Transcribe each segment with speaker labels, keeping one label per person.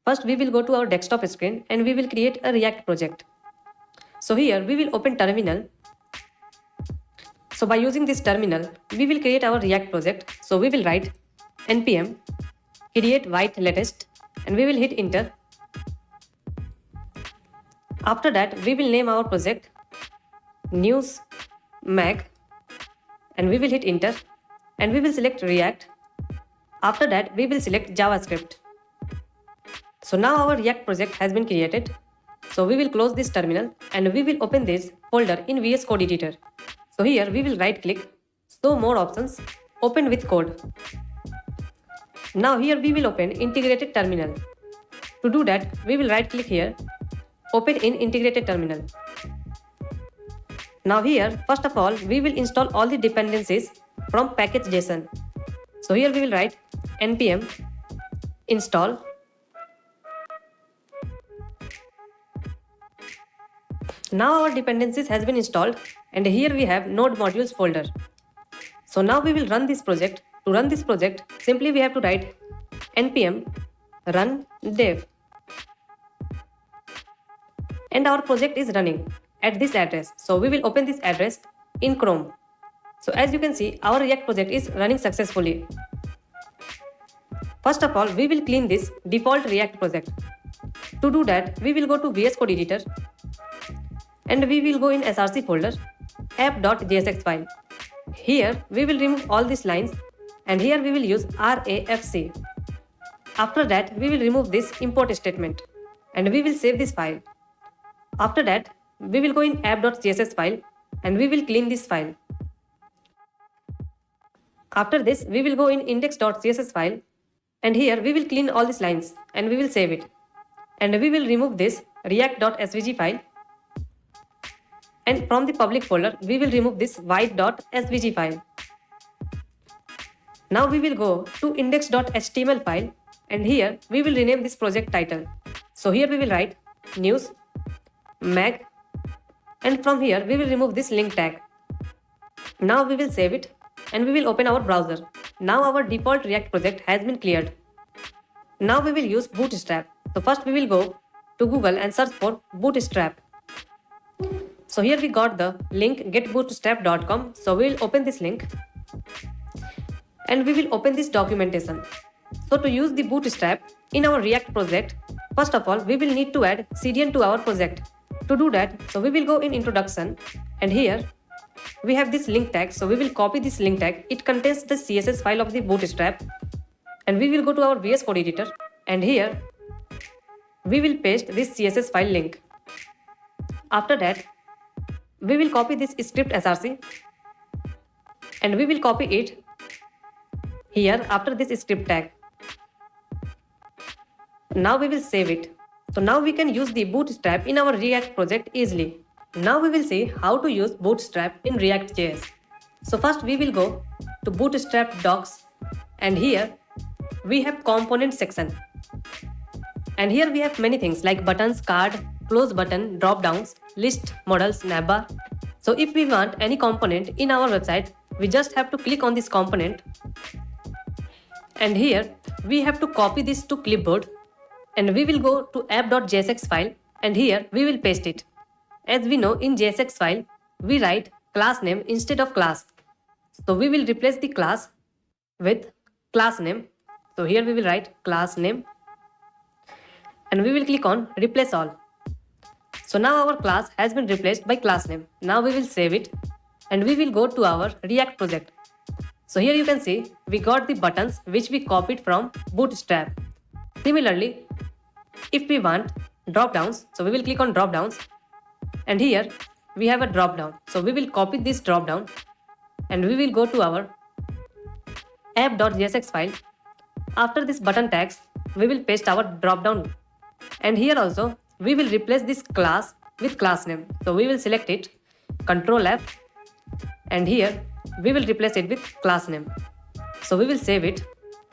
Speaker 1: First, we will go to our desktop screen and we will create a React project. So here we will open terminal. So by using this terminal, we will create our React project. So we will write npm create white latest and we will hit enter. After that, we will name our project news mag and we will hit enter and we will select React. After that, we will select JavaScript. So now our React project has been created. So we will close this terminal and we will open this folder in VS Code editor. So here we will right click, show more options, open with code. Now here we will open integrated terminal. To do that, we will right click here, open in integrated terminal. Now here, first of all, we will install all the dependencies from package.json. So here we will write npm install. Now our dependencies has been installed and here we have node modules folder. So now we will run this project. To run this project, simply we have to write npm run dev. And our project is running at this address. So we will open this address in Chrome. So as you can see, our React project is running successfully. First of all, we will clean this default React project. To do that, we will go to VS Code editor and we will go in src folder app.jsx file. Here we will remove all these lines and here we will use rafc. After that, we will remove this import statement and we will save this file. After that, we will go in app.css file and we will clean this file. After this, we will go in index.css file and here we will clean all these lines and we will save it. And we will remove this react.svg file. And from the public folder, we will remove this white.svg file. Now we will go to index.html file and here we will rename this project title. So here we will write news mag and from here we will remove this link tag. Now we will save it and we will open our browser. Now our default React project has been cleared. Now we will use Bootstrap. So first we will go to Google and search for Bootstrap. So here we got the link getbootstrap.com. So we will open this link and we will open this documentation. So to use the Bootstrap in our React project, first of all, we will need to add CDN to our project. To do that, so we will go in introduction and here we have this link tag. So we will copy this link tag. It contains the CSS file of the Bootstrap and we will go to our VS Code editor and here we will paste this CSS file link. After that, we will copy this script src and we will copy it here after this script tag. Now we will save it. So now we can use the Bootstrap in our React project easily. Now we will see how to use Bootstrap in ReactJS. So first we will go to Bootstrap docs and here we have component section. And here we have many things like buttons, card, close button, drop downs, list, models, navbar. So if we want any component in our website, we just have to click on this component. And here we have to copy this to clipboard and we will go to app.jsx file and here we will paste it. As we know, in JSX file, we write class name instead of class. So we will replace the class with class name. So here we will write class name and we will click on replace all. So now our class has been replaced by class name. Now we will save it and we will go to our React project. So here you can see we got the buttons which we copied from Bootstrap. Similarly, if we want drop downs, so we will click on drop downs and here we have a drop down. So we will copy this drop down and we will go to our app.jsx file. After this button tags, we will paste our drop down and here also we will replace this class with class name. So we will select it, Ctrl F and here we will replace it with class name. So we will save it.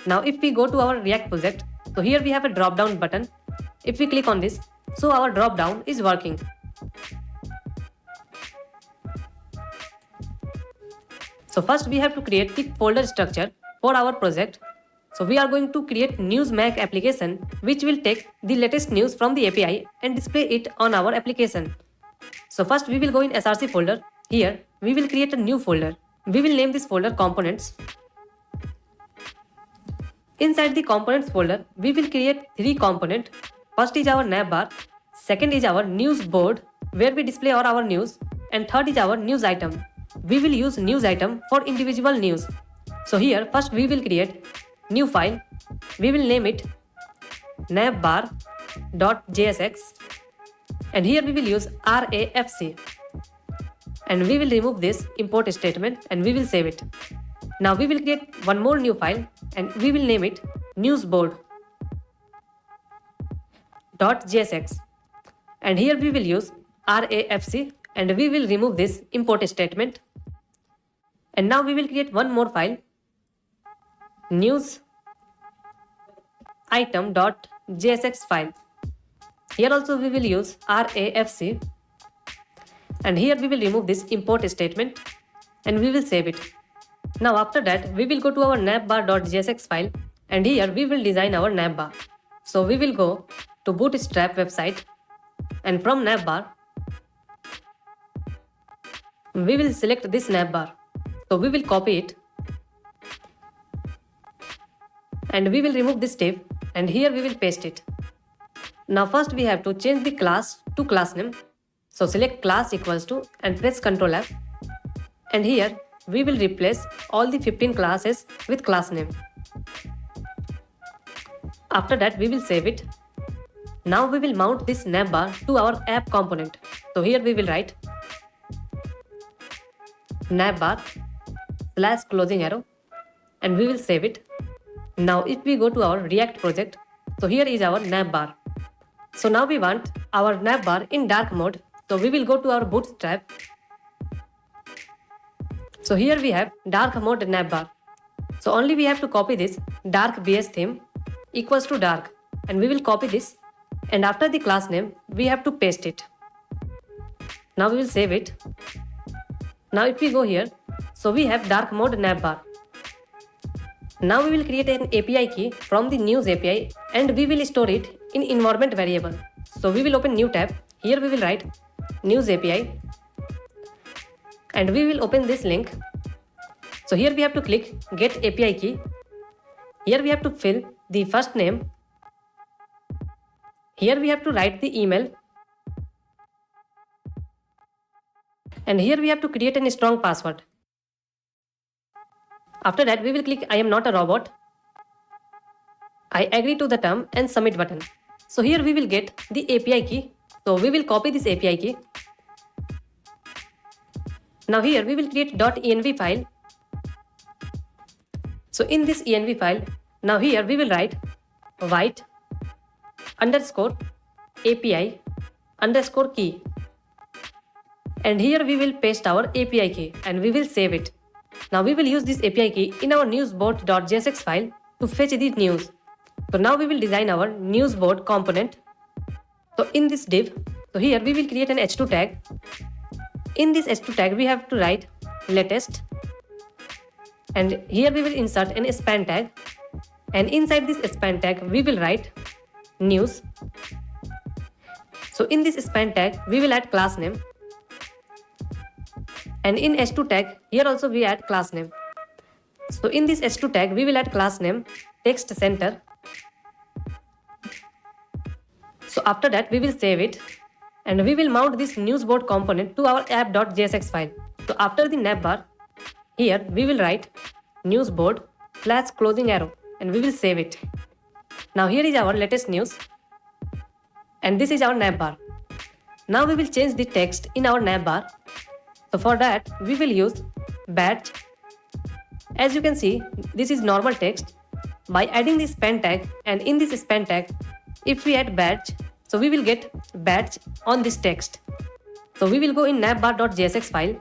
Speaker 1: Now if we go to our React project, so here we have a drop down button. If we click on this, so our drop down is working. So first we have to create the folder structure for our project. So we are going to create news Mac application which will take the latest news from the API and display it on our application. So first we will go in src folder. Here we will create a new folder. We will name this folder components. Inside the components folder, we will create 3 components. First is our navbar, second is our news board where we display all our news, and third is our news item. We will use news item for individual news. So here first we will create new file. We will name it navbar.jsx, and here we will use RAFC, and we will remove this import statement and we will save it. Now we will create one more new file and we will name it newsboard.jsx, and here we will use RAFC and we will remove this import statement. And now we will create one more file, news item.jsx file. Here also we will use RAFC, and here we will remove this import statement and we will save it. Now after that we will go to our navbar.jsx file, and here we will design our navbar. So we will go to Bootstrap website, and from navbar we will select this navbar. So we will copy it and we will remove this div, and here we will paste it. Now first we have to change the class to class name. So select class equals to and press Ctrl F, and here we will replace all the 15 classes with class name. After that we will save it. Now we will mount this navbar to our app component. So here we will write navbar/closing arrow and we will save it. Now if we go to our React project, so here is our navbar. So now we want our navbar in dark mode. So we will go to our Bootstrap. So here we have dark mode navbar. So only we have to copy this dark BS theme equals to dark, and we will copy this, and after the class name we have to paste it. Now we will save it. Now if we go here, so we have dark mode navbar. Now we will create an API key from the news API and we will store it in environment variable. So we will open new tab. Here we will write news API and we will open this link. So here we have to click get API key. Here we have to fill the first name. Here we have to write the email. And here we have to create a strong password. After that we will click I am not a robot. I agree to the term and submit button. So here we will get the API key. So we will copy this API key. Now here we will create .env file. So in this env file, now here we will write white underscore API underscore key. And here we will paste our API key and we will save it. Now we will use this API key in our newsboard.jsx file to fetch the news. So now we will design our newsboard component. So in this div, so here we will create an h2 tag. In this h2 tag we have to write latest, and here we will insert an span tag, and inside this span tag we will write news. So in this span tag we will add class name, and in h2 tag here also we add class name. So in this h2 tag we will add class name text center. So after that we will save it and we will mount this newsboard component to our app.jsx file. So after the navbar, here we will write newsboard/closing arrow and we will save it. Now here is our latest news and this is our navbar. Now we will change the text in our navbar. So for that we will use badge. As you can see, this is normal text. By adding this span tag, and in this span tag if we add badge, so we will get badge on this text. So we will go in navbar.jsx file.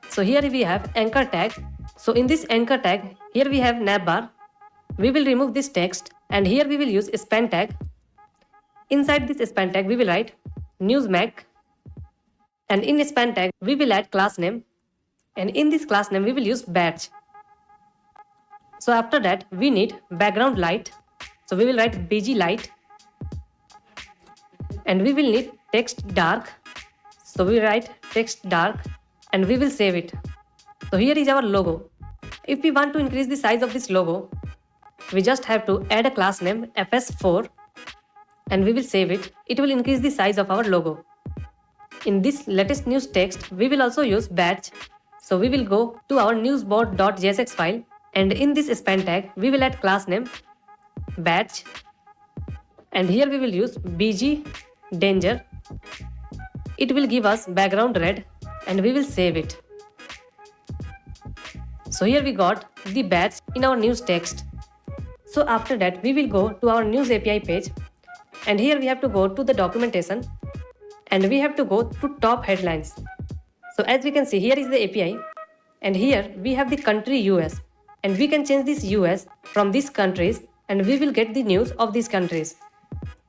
Speaker 1: So here we have anchor tag. So in this anchor tag, here we have navbar. We will remove this text and here we will use span tag. Inside this span tag we will write newsmag, and in span tag we will add class name, and in this class name we will use badge. So after that we need background light. So we will write bg light, and we will need text dark. So we write text dark and we will save it. So here is our logo. If we want to increase the size of this logo, we just have to add a class name fs4 and we will save it. It will increase the size of our logo. In this latest news text, we will also use badge. So we will go to our newsboard.jsx file, and in this span tag, we will add class name badge, and here we will use bg danger. It will give us background red and we will save it. So here we got the badge in our news text. So after that we will go to our news API page, and here we have to go to the documentation and we have to go to top headlines. So as we can see, here is the API, and here we have the country US, and we can change this US from these countries and we will get the news of these countries.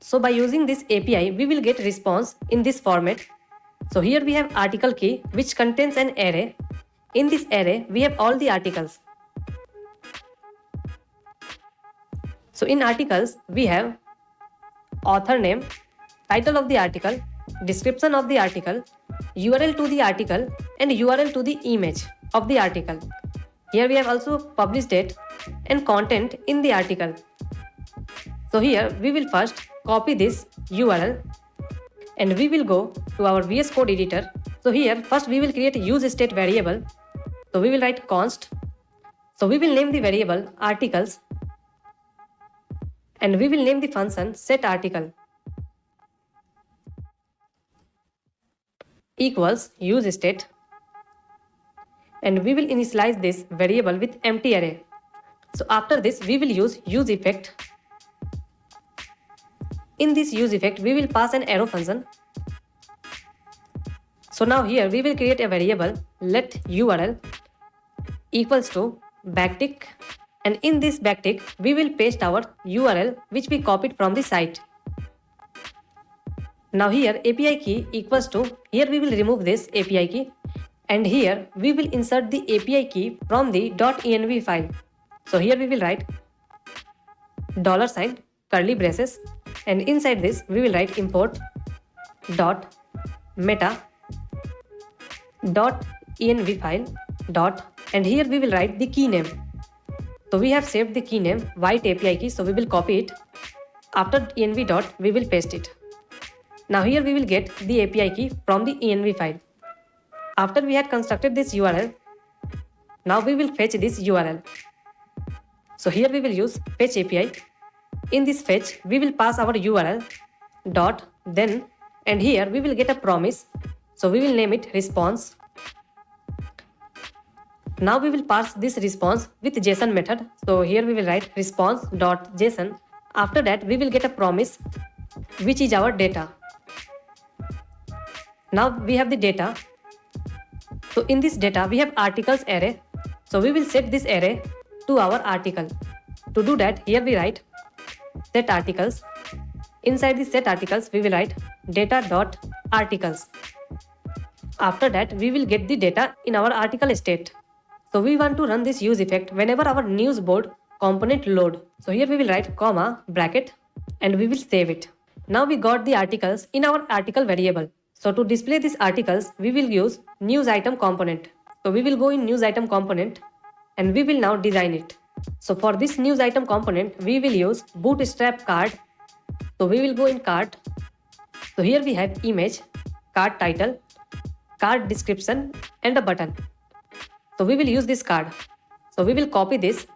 Speaker 1: So by using this API, we will get response in this format. So here we have article key which contains an array. In this array, we have all the articles. So in articles, we have author name, title of the article, description of the article, URL to the article, and URL to the image of the article. Here we have also published date and content in the article. So here we will first copy this URL and we will go to our VS Code editor. So here first we will create a use state variable. So we will write const. So we will name the variable articles and we will name the function setArticle equals use state, and we will initialize this variable with empty array. So after this we will use use effect. In this use effect we will pass an arrow function. So now here we will create a variable let URL equals to backtick, and in this backtick we will paste our URL which we copied from the site. Now here API key equals to, here we will remove this API key, and here we will insert the API key from the .env file. So here we will write $, curly braces, and inside this we will write import dot meta dot env file dot, and here we will write the key name. So we have saved the key name white API key, so we will copy it. After env dot we will paste it. Now here we will get the API key from the env file. After we had constructed this URL, now we will fetch this URL. So here we will use fetch API. In this fetch we will pass our URL dot then, and here we will get a promise. So we will name it response. Now we will pass this response with JSON method. So here we will write response.json. After that we will get a promise which is our data. Now we have the data. So in this data we have articles array. So we will set this array to our article. To do that, here we write set articles. Inside the set articles we will write data.articles. After that we will get the data in our article state. So we want to run this use effect whenever our newsboard component load. So here we will write comma bracket and we will save it. Now we got the articles in our article variable. So to display these articles we will use news item component. So we will go in news item component and we will now design it. So for this news item component we will use bootstrap card. So we will go in card. So here we have image, card title, card description, and a button. So we will use this card. So we will copy this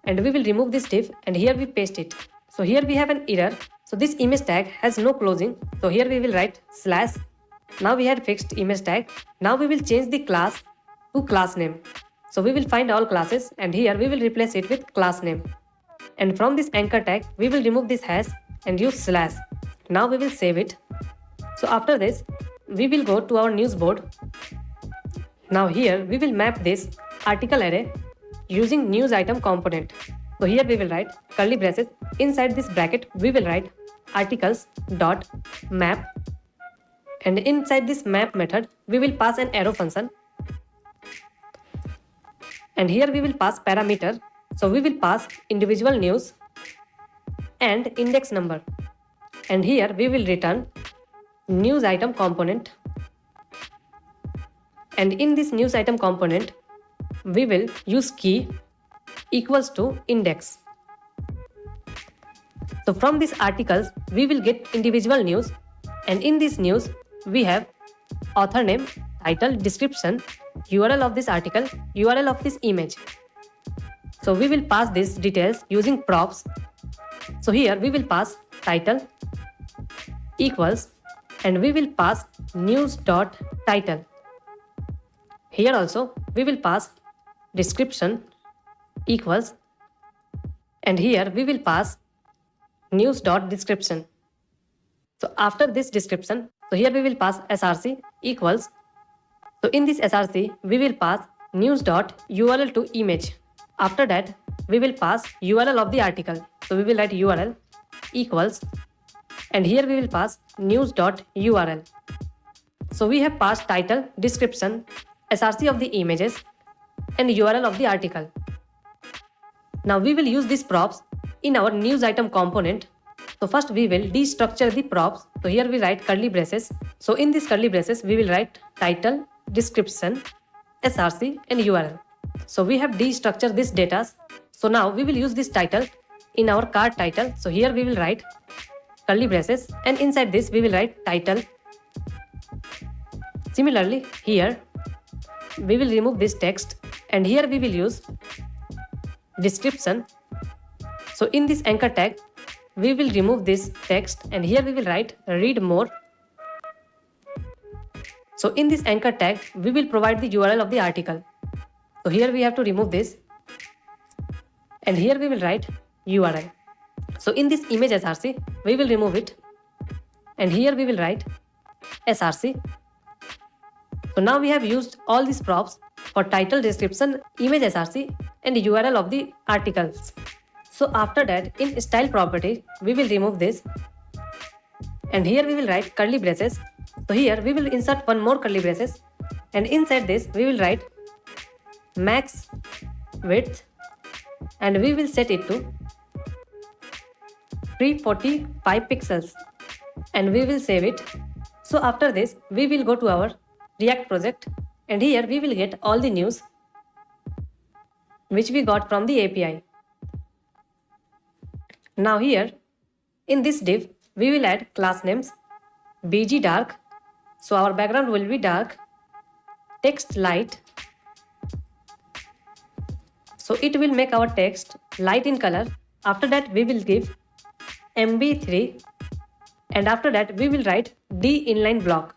Speaker 1: and we will remove this div, and here we paste it. So here we have an error. So this image tag has no closing. So here we will write slash. Now we had fixed image tag. Now we will change the class to class name. So we will find all classes and here we will replace it with class name. And from this anchor tag we will remove this hash and use slash. Now we will save it. So after this we will go to our newsboard. Now here we will map this article array using news item component. So here we will write curly braces. Inside this bracket we will write articles dot map, and inside this map method we will pass an arrow function, and here we will pass parameter So we will pass individual news and index number. And here we will return news item component. And in this news item component, we will use key equals to index. So from these articles, we will get individual news, and in this news, we have author name, title, description, URL of this article, URL of this image. So we will pass these details using props. So here we will pass title equals, and we will pass news.title. Here also we will pass description equals, and here we will pass news.description. So after this description, so here we will pass src equals. So in this src, we will pass news.url to image. After that, we will pass URL of the article. So we will write URL equals, and here we will pass news.url. So we have passed title, description, src of the images, and URL of the article. Now we will use these props in our news item component. So first we will destructure the props. So here we write curly braces. So in this curly braces, we will write title, description, src, and URL. So we have destructured this data. So now we will use this title in our card title. So here we will write curly braces, and inside this we will write title. Similarly, here we will remove this text, and here we will use description. So in this anchor tag, we will remove this text, and here we will write read more. So in this anchor tag, we will provide the URL of the article. So here we have to remove this, and here we will write URL. So in this image src, we will remove it, and here we will write src. So now we have used all these props for title, description, image src, and URL of the articles. So after that, in style property, we will remove this, and here we will write curly braces. So here we will insert one more curly braces, and inside this we will write max width, and we will set it to 345 pixels, and we will save it. So after this, we will go to our React project, and here we will get all the news which we got from the API. Now here in this div, we will add class names bg dark. So our background will be dark, text light. So it will make our text light in color. After that, we will give MB3, and after that we will write D inline block.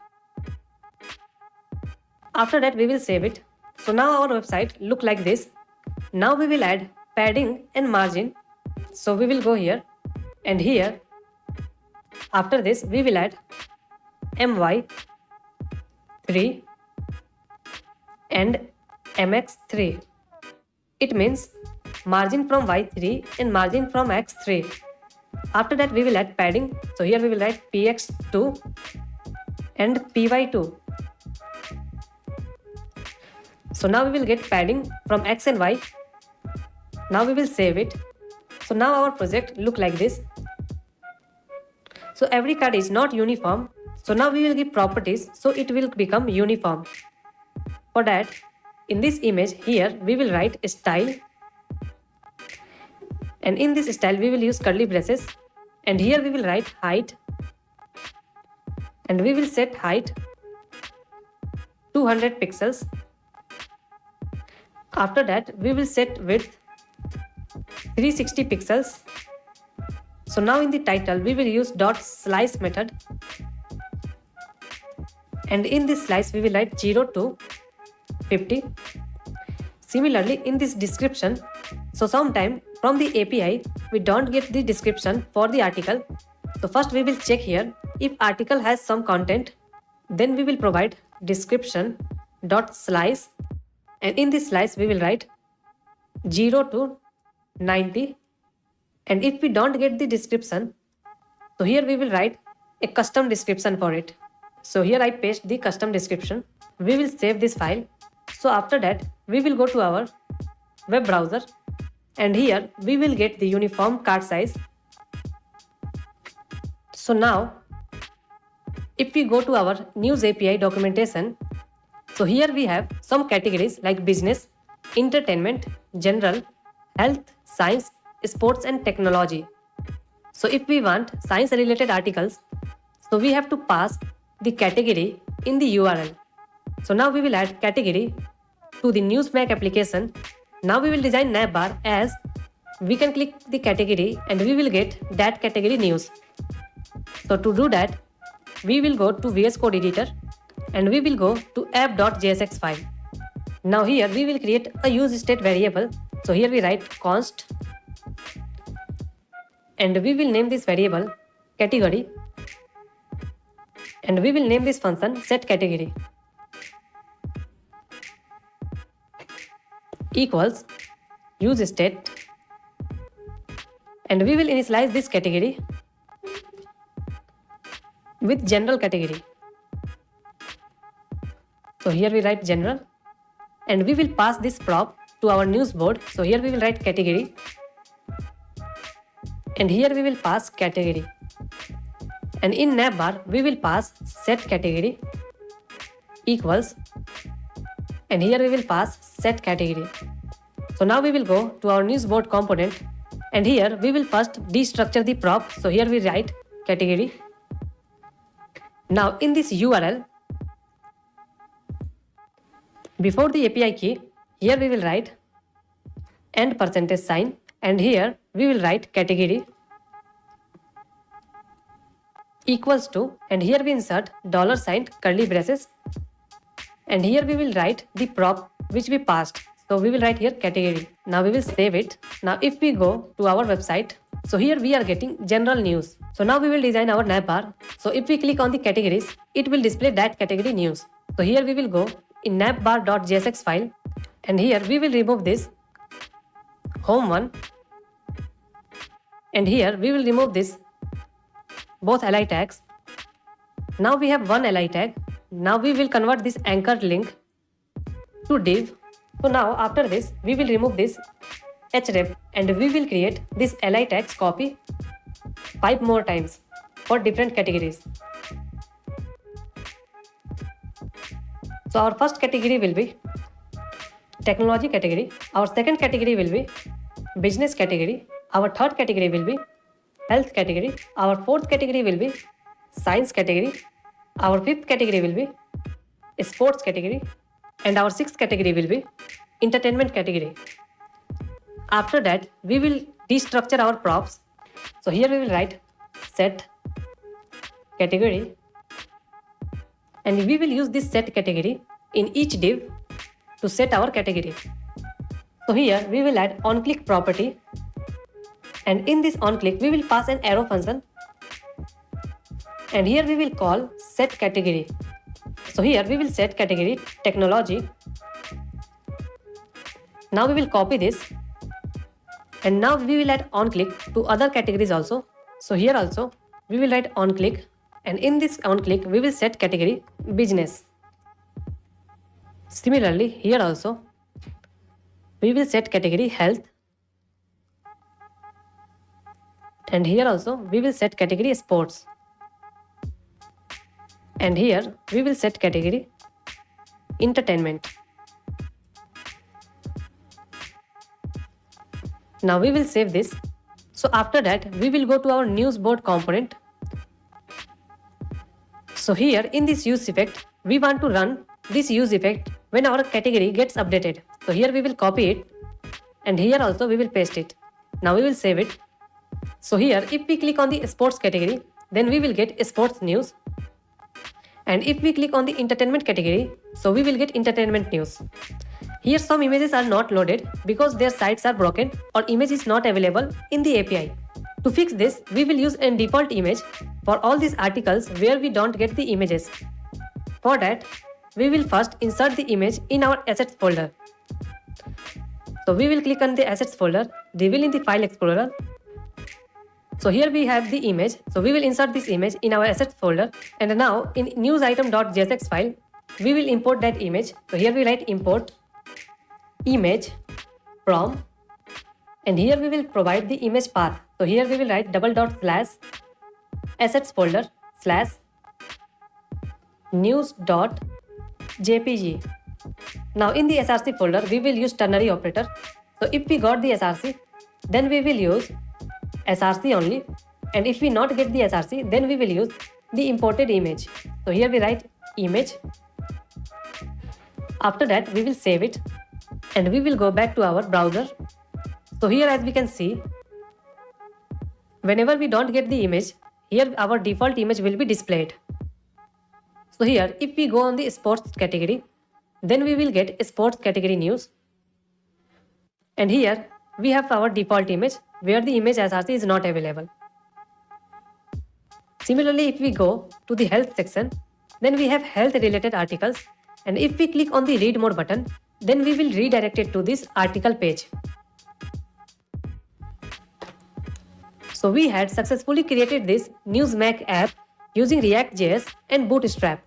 Speaker 1: After that we will save it. So now our website look like this. Now we will add padding and margin. So we will go here, and here after this we will add MY3 and MX3. It means margin from Y3 and margin from X3. After that we will add padding. So here we will write PX2 and PY2. So now we will get padding from X and Y. Now we will save it. So now our project look like this. So every card is not uniform. So now we will give properties so it will become uniform. For that, in this image here we will write style, and in this style we will use curly braces, and here we will write height, and we will set height 200 pixels. After that we will set width 360 pixels. So now in the title we will use .slice method, and in this slice we will write 0 to 50. Similarly, in this description, so sometime from the API we don't get the description for the article. So first we will check here if article has some content, then we will provide description dot slice, and in this slice we will write 0 to 90. And if we don't get the description, so here we will write a custom description for it. So here I paste the custom description. We will save this file. So after that we will go to our web browser. and here we will get the uniform cart size. So now if we go to our news API documentation, so here we have some categories like business, entertainment, general, health, science, sports and technology. So if we want science related articles, so we have to pass the category in the URL. So now we will add category to the Newsmac application. Now we will design navbar as we can click the category and we will get that category news. So to do that, we will go to VS Code editor and we will go to app.jsx file. Now here we will create a use state variable. So here we write const and we will name this variable category and we will name this function setCategory equals use state and we will initialize this category with general category. So here we write general and we will pass this prop to our news board. So here we will write category and here we will pass category and in navbar we will pass setCategory equals and here we will pass setCategory. So now we will go to our news board component and here we will first destructure the prop. So here we write category. Now in this URL, before the API key, here we will write and %sign and here we will write category equals to and here we insert $sign curly braces and here we will write the prop which we passed. So we will write here category. Now we will save it. Now if we go to our website, so here we are getting general news. So now we will design our navbar. So if we click on the categories, it will display that category news. So here we will go in navbar.jsx file and here we will remove this home one and here we will remove this both li tags. Now we have one li tag. Now we will convert this anchored link to div. So now after this we will remove this href and we will create this li tags copy 5 more times for different categories. So our first category will be technology category, our second category will be business category, our third category will be health category, our fourth category will be science category, our fifth category will be sports category and our sixth category will be entertainment category. After that we will destructure our props. So here we will write set category and we will use this set category in each div to set our category. So here we will add onClick property and in this onClick we will pass an arrow function and here we will call set category. So here we will set category technology. Now we will copy this and now we will add onClick to other categories also. So here also we will write onClick and in this onClick we will set category business. Similarly here also we will set category health and here also we will set category sports and here we will set category entertainment. Now we will save this. So after that we will go to our news board component. So here in this use effect we want to run this use effect when our category gets updated. So here we will copy it and here also we will paste it. Now we will save it. So here if we click on the sports category then we will get sports news and if we click on the entertainment category so we will get entertainment news. Here some images are not loaded because their sites are broken or image is not available in the API. To fix this, we will use a default image for all these articles where we don't get the images. For that, we will first insert the image in our assets folder. So we will click on the assets folder, revealing the file explorer. So here we have the image. So we will insert this image in our assets folder and now in newsitem.jsx file, we will import that image. So here we write import image from And here we will provide the image path. So here we will write /assets folder /news.jpg. Now in the src folder we will use ternary operator. So if we got the src, then we will use src only, and if we not get the src, then we will use the imported image. So here we write image. After that we will save it and we will go back to our browser. So here as we can see, whenever we don't get the image, here our default image will be displayed. So here if we go on the sports category, then we will get sports category news. And here we have our default image where the image src is not available. Similarly, if we go to the health section, then we have health related articles, and if we click on the read more button, then we will redirect it to this article page. So we had successfully created this Newsmac app using ReactJS and Bootstrap.